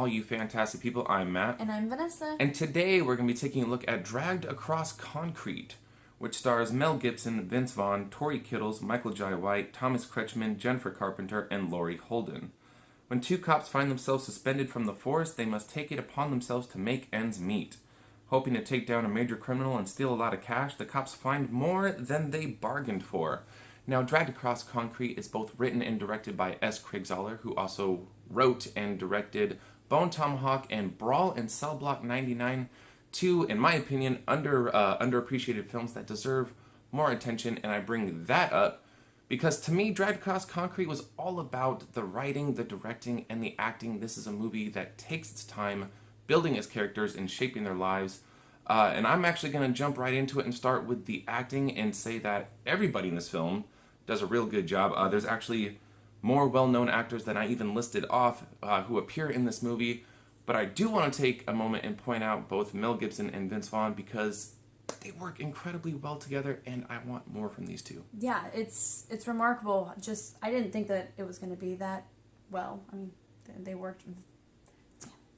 all you fantastic people. I'm Matt. And I'm Vanessa. And today we're going to be taking a look at Dragged Across Concrete, which stars Mel Gibson, Vince Vaughn, Tori Kittles, Michael Jai White, Thomas Kretschmann, Jennifer Carpenter, and Laurie Holden. When two cops find themselves suspended from the force, they must take it upon themselves to make ends meet. Hoping to take down a major criminal and steal a lot of cash, the cops find more than they bargained for. Now, Dragged Across Concrete is both written and directed by S. Craig Zahler, who also wrote and directed Bone Tomahawk and Brawl and Cell Block 99, two, in my opinion, underappreciated films that deserve more attention, and I bring that up because to me, Dragged Across Concrete was all about the writing, the directing, and the acting. This is a movie that takes its time building its characters and shaping their lives. And I'm actually going to jump right into it and start with the acting and say that everybody in this film does a real good job. There's actually more well-known actors than I even listed off who appear in this movie. But I do want to take a moment and point out both Mel Gibson and Vince Vaughn because they work incredibly well together, and I want more from these two. Yeah, it's remarkable. I didn't think that it was going to be that well. I mean, they worked.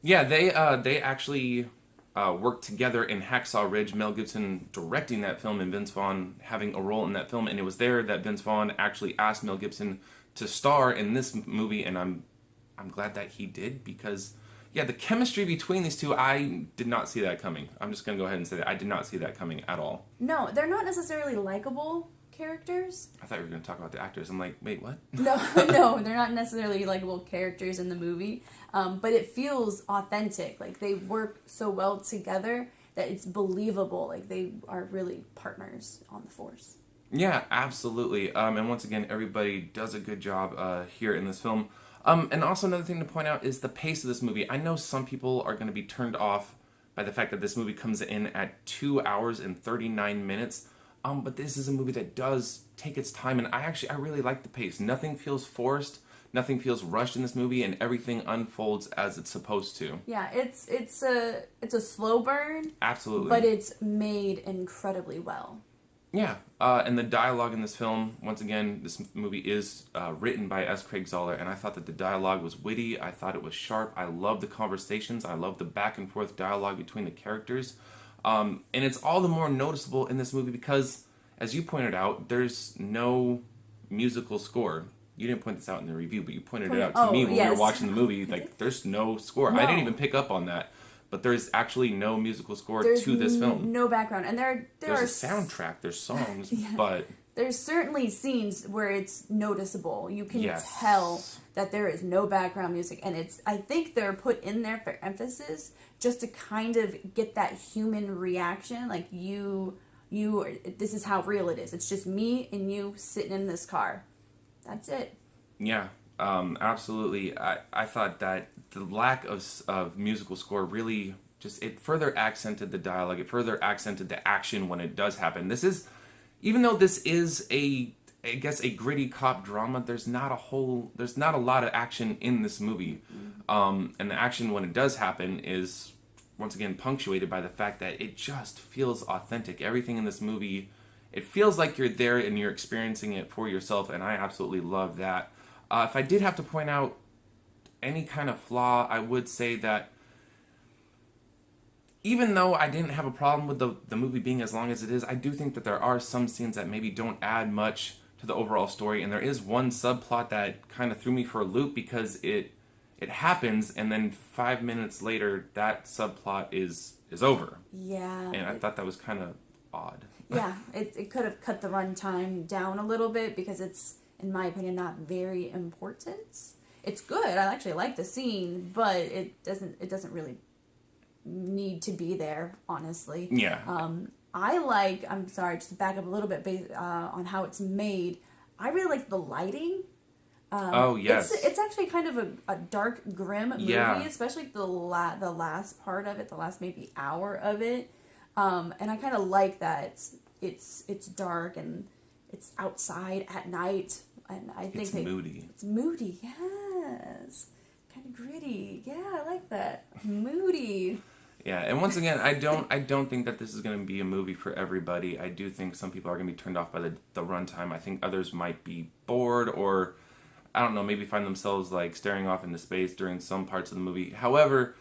Yeah, they actually worked together in Hacksaw Ridge, Mel Gibson directing that film and Vince Vaughn having a role in that film, and it was there that Vince Vaughn actually asked Mel Gibson to star in this movie, and I'm glad that he did because, yeah, the chemistry between these two, I did not see that coming. I'm just going to go ahead and say that. I did not see that coming at all. No, they're not necessarily likable characters. I thought you were going to talk about the actors. I'm like, wait, what? No, they're not necessarily likable characters in the movie, but it feels authentic. Like, they work so well together that it's believable. Like, they are really partners on the force. Yeah, absolutely. And once again, everybody does a good job here in this film. And also another thing to point out is the pace of this movie. I know some people are going to be turned off by the fact that this movie comes in at 2 hours and 39 minutes. But this is a movie that does take its time, and I really like the pace. Nothing feels forced, nothing feels rushed in this movie, and everything unfolds as it's supposed to. Yeah, it's a slow burn. Absolutely. But it's made incredibly well. Yeah, and the dialogue in this film, once again, this movie is written by S. Craig Zahler, and I thought that the dialogue was witty, I thought it was sharp, I love the conversations, I love the back and forth dialogue between the characters. And it's all the more noticeable in this movie because, as you pointed out, there's no musical score. You didn't point this out in the review, but you pointed it out to me when we were watching the movie. Like, there's no score. No. I didn't even pick up on that. But there's actually no musical score to this film. No background. And there's a soundtrack, there's songs, yeah. But there's certainly scenes where it's noticeable. You can tell that there is no background music, and I think they're put in there for emphasis just to kind of get that human reaction, like this is how real it is. It's just me and you sitting in this car. That's it. Yeah, absolutely. I thought that the lack of musical score really it further accented the dialogue. It further accented the action when it does happen. Even though this is a gritty cop drama, there's not a lot of action in this movie. And the action when it does happen is once again punctuated by the fact that it just feels authentic. Everything in this movie, it feels like you're there and you're experiencing it for yourself, and I absolutely love that. If I did have to point out any kind of flaw, I would say that even though I didn't have a problem with the movie being as long as it is, I do think that there are some scenes that maybe don't add much to the overall story, and there is one subplot that kind of threw me for a loop because it happens, and then 5 minutes later, that subplot is over. Yeah. And I thought that was kind of odd. Yeah, it could have cut the runtime down a little bit because it's, in my opinion, not very important. It's good. I actually like the scene, but it doesn't really need to be there, honestly. Yeah. I'm sorry, just to back up a little bit based on how it's made. I really like the lighting. Oh, yes. It's actually kind of a dark, grim movie, especially the last part of it, the last maybe hour of it. And I kind of like that it's dark and it's outside at night, and I think it's moody. It's moody, yes. Kind of gritty, yeah. I like that. Moody. Yeah, and once again, I don't think that this is going to be a movie for everybody. I do think some people are going to be turned off by the runtime. I think others might be bored, or I don't know, maybe find themselves like staring off into space during some parts of the movie. However,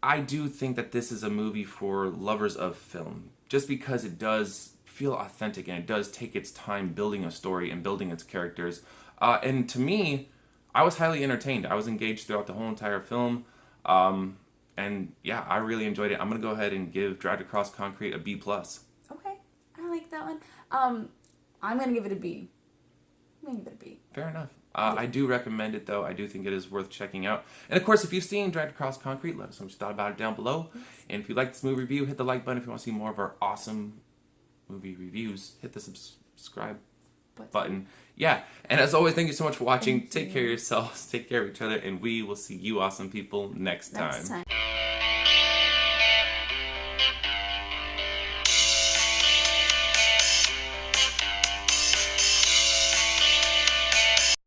I do think that this is a movie for lovers of film, just because it does feel authentic and it does take its time building a story and building its characters. And to me, I was highly entertained. I was engaged throughout the whole entire film. And yeah, I really enjoyed it. I'm going to go ahead and give Dragged Across Concrete a B+. Okay, I like that one. I'm going to give it a B. I'm going to give it a B. Fair enough. I do recommend it, though. I do think it is worth checking out. And, of course, if you've seen Dragged Across Concrete, let us know what you thought about it down below. And if you like this movie review, hit the like button. If you want to see more of our awesome movie reviews, hit the subscribe button. Yeah. And as always, thank you so much for watching. Take care of yourselves. Take care of each other. And we will see you awesome people next time.